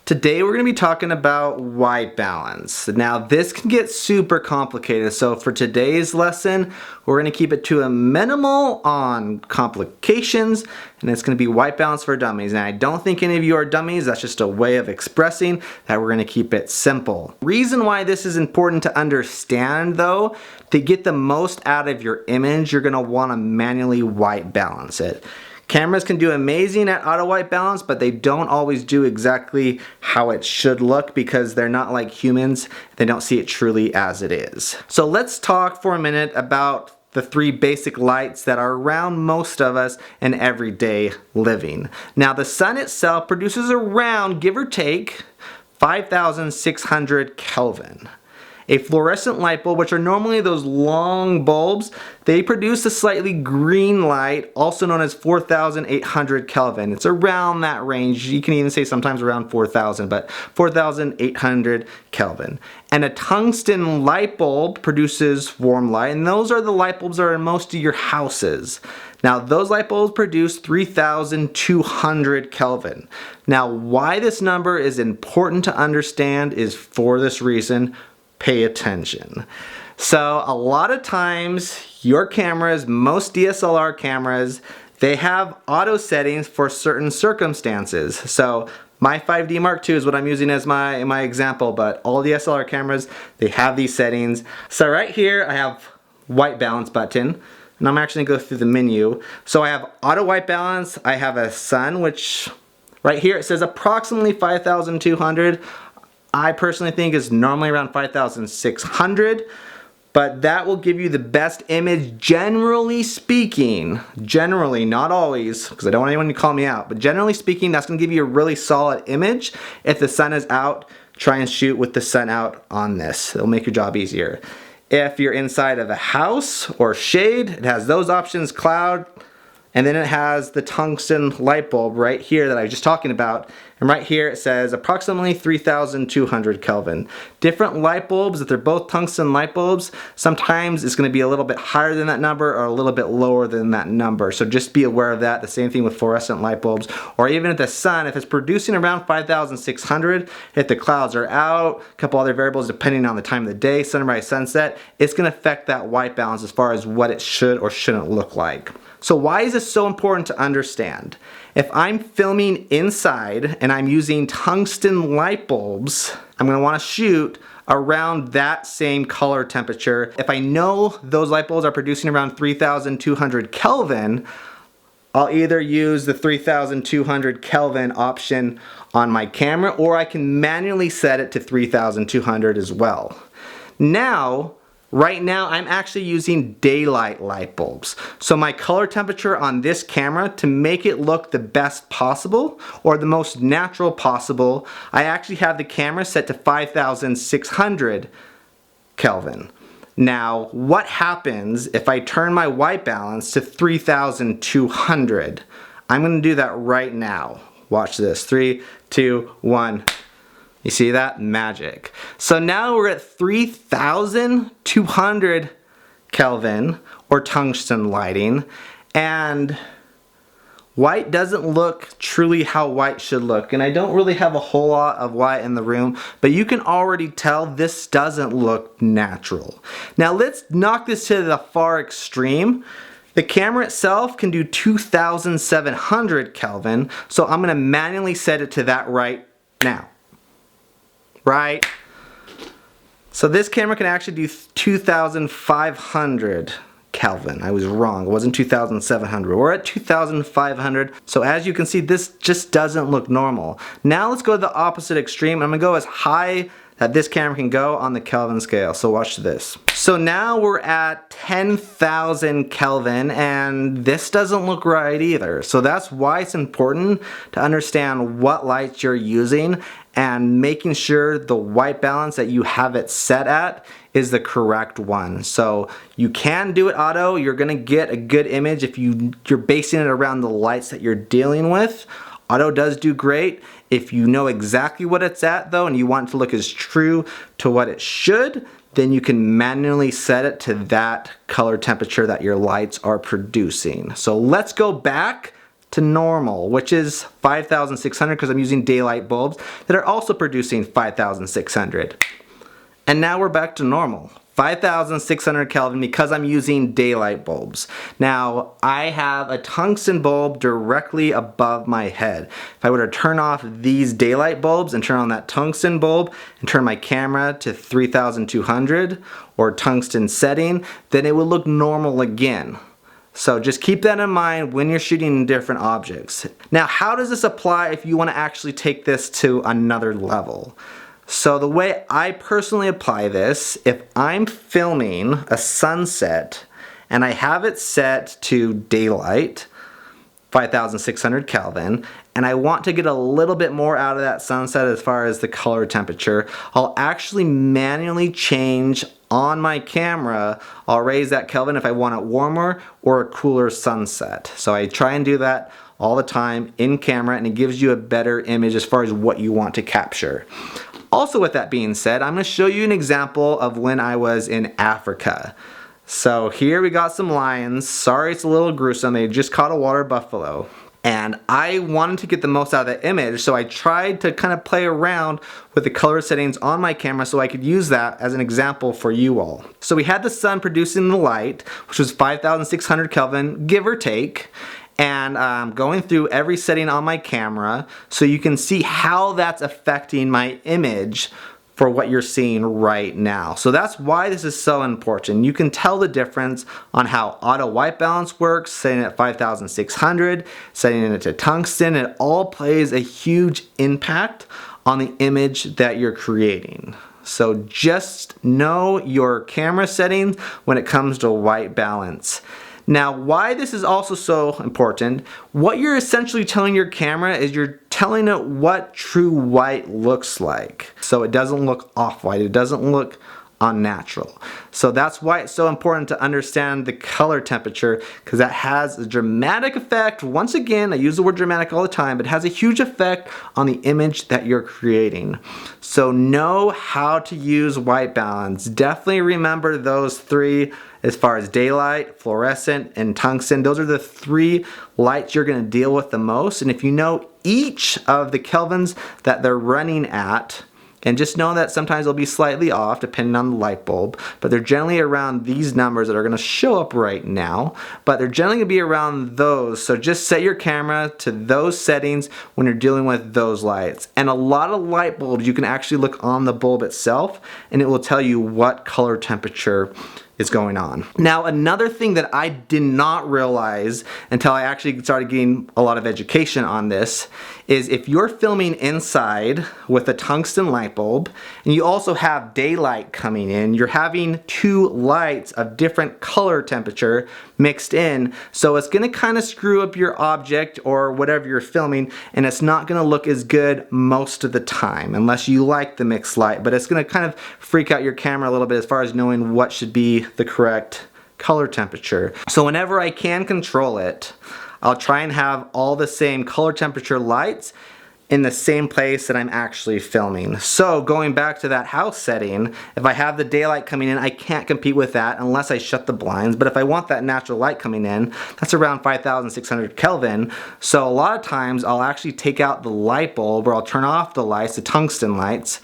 Today we're going to be talking about white balance. Now this can get super complicated, so for today's lesson we're going to keep it to a minimal on complications, and it's going to be white balance for dummies. And I don't think any of you are dummies, that's just a way of expressing that we're going to keep it simple. Reason why this is important to understand though, to get the most out of your image, you're going to want to manually white balance it. Cameras can do amazing at auto white balance, but they don't always do exactly how it should look because they're not like humans. They don't see it truly as it is. So let's talk for a minute about the three basic lights that are around most of us in everyday living. Now the sun itself produces around, give or take, 5,600 Kelvin. A fluorescent light bulb, which are normally those long bulbs, they produce a slightly green light, also known as 4,800 Kelvin. It's around that range. You can even say sometimes around 4,000, but 4,800 Kelvin. And a tungsten light bulb produces warm light, and those are the light bulbs that are in most of your houses. Now those light bulbs produce 3,200 Kelvin. Now why this number is important to understand is for this reason. Pay attention. So a lot of times your cameras, most DSLR cameras, they have auto settings for certain circumstances. So my 5D Mark II is what I'm using as my example, but all DSLR cameras, they have these settings. So right here I have white balance button, and I'm actually gonna go through the menu. So I have auto white balance, I have a sun, which right here it says approximately 5,200. I personally think is normally around 5,600, but that will give you the best image generally speaking. Generally, not always, because I don't want anyone to call me out, but generally speaking, that's going to give you a really solid image. If the sun is out, try and shoot with the sun out on this. It'll make your job easier. If you're inside of a house or shade, it has those options, cloud, and then it has the tungsten light bulb right here that I was just talking about. And right here it says approximately 3,200 Kelvin. Different light bulbs, if they're both tungsten light bulbs, sometimes it's going to be a little bit higher than that number or a little bit lower than that number. So just be aware of that. The same thing with fluorescent light bulbs. Or even if the sun, if it's producing around 5,600, if the clouds are out, a couple other variables depending on the time of the day, sunrise, sunset, it's going to affect that white balance as far as what it should or shouldn't look like. So why is this so important to understand? If I'm filming inside and I'm using tungsten light bulbs, I'm going to want to shoot around that same color temperature. If I know those light bulbs are producing around 3,200 Kelvin, I'll either use the 3,200 Kelvin option on my camera, or I can manually set it to 3,200 as well. Right now, I'm actually using daylight light bulbs. So my color temperature on this camera, to make it look the best possible, or the most natural possible, I actually have the camera set to 5,600 Kelvin. Now, what happens if I turn my white balance to 3,200? I'm gonna do that right now. Watch this, 3, 2, 1. You see that? Magic. So now we're at 3,200 Kelvin, or tungsten lighting, and white doesn't look truly how white should look. And I don't really have a whole lot of white in the room, but you can already tell this doesn't look natural. Now let's knock this to the far extreme. The camera itself can do 2,700 Kelvin, so I'm gonna manually set it to that right now. Right? So this camera can actually do 2,500 Kelvin. I was wrong. It wasn't 2,700. We're at 2,500. So as you can see, this just doesn't look normal. Now let's go to the opposite extreme. I'm going to go as high that this camera can go on the Kelvin scale. So watch this. So now we're at 10,000 Kelvin, and this doesn't look right either. So that's why it's important to understand what lights you're using and making sure the white balance that you have it set at is the correct one. So you can do it auto. You're gonna get a good image if you're basing it around the lights that you're dealing with. Auto does do great. If you know exactly what it's at though, and you want it to look as true to what it should, then you can manually set it to that color temperature that your lights are producing. So let's go back to normal, which is 5,600 because I'm using daylight bulbs that are also producing 5,600. And now we're back to normal. 5,600 Kelvin because I'm using daylight bulbs. Now, I have a tungsten bulb directly above my head. If I were to turn off these daylight bulbs and turn on that tungsten bulb and turn my camera to 3,200 or tungsten setting, then it would look normal again. So just keep that in mind when you're shooting different objects. Now, how does this apply if you want to actually take this to another level? So the way I personally apply this, if I'm filming a sunset and I have it set to daylight, 5,600 Kelvin, and I want to get a little bit more out of that sunset as far as the color temperature, I'll actually manually change on my camera. I'll raise that Kelvin if I want it warmer or a cooler sunset. So I try and do that all the time in camera, and it gives you a better image as far as what you want to capture. Also, with that being said, I'm going to show you an example of when I was in Africa. So here we got some lions. Sorry it's a little gruesome, they just caught a water buffalo. And I wanted to get the most out of the image, so I tried to kind of play around with the color settings on my camera so I could use that as an example for you all. So we had the sun producing the light, which was 5,600 Kelvin, give or take. And going through every setting on my camera so you can see how that's affecting my image for what you're seeing right now. So that's why this is so important. You can tell the difference on how auto white balance works, setting it at 5,600, setting it to tungsten. It all plays a huge impact on the image that you're creating. So just know your camera settings when it comes to white balance. Now, why this is also so important, what you're essentially telling your camera is you're telling it what true white looks like. So it doesn't look off-white, it doesn't look unnatural. So that's why it's so important to understand the color temperature, because that has a dramatic effect. Once again, I use the word dramatic all the time, but it has a huge effect on the image that you're creating. So know how to use white balance. Definitely remember those three as far as daylight, fluorescent, and tungsten. Those are the three lights you're going to deal with the most. And if you know each of the kelvins that they're running at, and just know that sometimes they'll be slightly off depending on the light bulb, but they're generally around these numbers that are going to show up right now, but they're generally going to be around those. So just set your camera to those settings when you're dealing with those lights. And a lot of light bulbs, you can actually look on the bulb itself and it will tell you what color temperature is going on. Now, another thing that I did not realize until I actually started getting a lot of education on this is if you're filming inside with a tungsten light bulb and you also have daylight coming in, you're having two lights of different color temperature mixed in, so it's going to kind of screw up your object or whatever you're filming, and it's not going to look as good most of the time unless you like the mixed light, but it's going to kind of freak out your camera a little bit as far as knowing what should be the correct color temperature. So whenever I can control it, I'll try and have all the same color temperature lights in the same place that I'm actually filming. So going back to that house setting, if I have the daylight coming in, I can't compete with that unless I shut the blinds. But if I want that natural light coming in, that's around 5,600 Kelvin. So a lot of times I'll actually take out the light bulb, or I'll turn off the lights, the tungsten lights.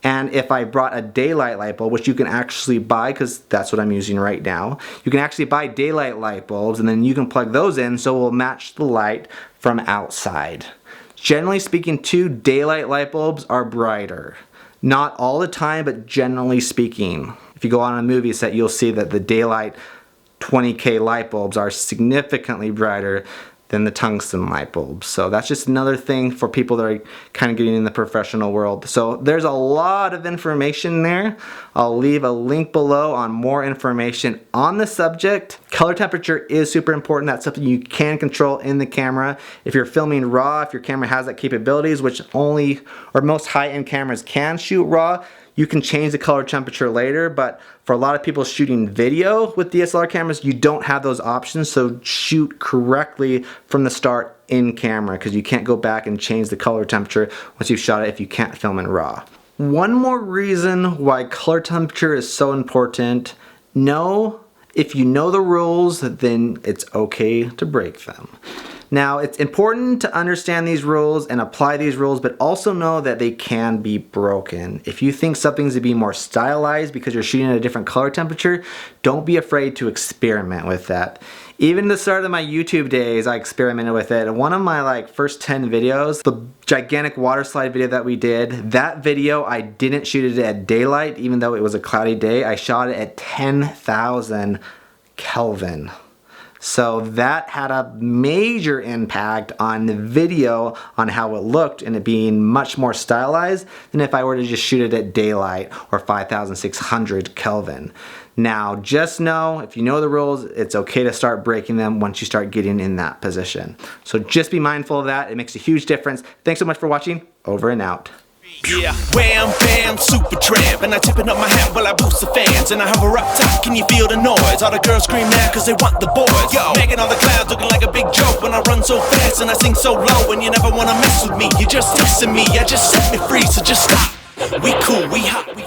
And if I brought a daylight light bulb, which you can actually buy, because that's what I'm using right now, you can actually buy daylight light bulbs and then you can plug those in so it will match the light from outside. Generally speaking too, daylight light bulbs are brighter. Not all the time, but generally speaking. If you go on a movie set, you'll see that the daylight 20K light bulbs are significantly brighter than the tungsten light bulbs. So that's just another thing for people that are kind of getting in the professional world. So there's a lot of information there. I'll leave a link below on more information on the subject. Color temperature is super important. That's something you can control in the camera. If you're filming RAW, if your camera has that capabilities, which only or most high-end cameras can shoot RAW, you can change the color temperature later, but for a lot of people shooting video with DSLR cameras, you don't have those options, so shoot correctly from the start in camera, because you can't go back and change the color temperature once you've shot it if you can't film in RAW. One more reason why color temperature is so important, know If you know the rules, then it's okay to break them. Now, it's important to understand these rules and apply these rules, but also know that they can be broken. If you think something's to be more stylized because you're shooting at a different color temperature, don't be afraid to experiment with that. Even at the start of my YouTube days, I experimented with it. One of my first 10 videos, the gigantic water slide video that we did, that video I didn't shoot it at daylight, even though it was a cloudy day. I shot it at 10,000 Kelvin. So that had a major impact on the video, on how it looked, and it being much more stylized than if I were to just shoot it at daylight or 5,600 Kelvin. Now, just know, if you know the rules, it's okay to start breaking them once you start getting in that position. So just be mindful of that. It makes a huge difference. Thanks so much for watching. Over and out. Yeah, wham, bam, super tramp. And I tipping up my hat while I boost the fans. And I hover up top, can you feel the noise? All the girls scream now cause they want the boys. Yo, making all the clouds looking like a big joke. When I run so fast and I sing so low. And you never wanna mess with me, you're just dissing me. I just set me free, so just stop. We cool, we hot, we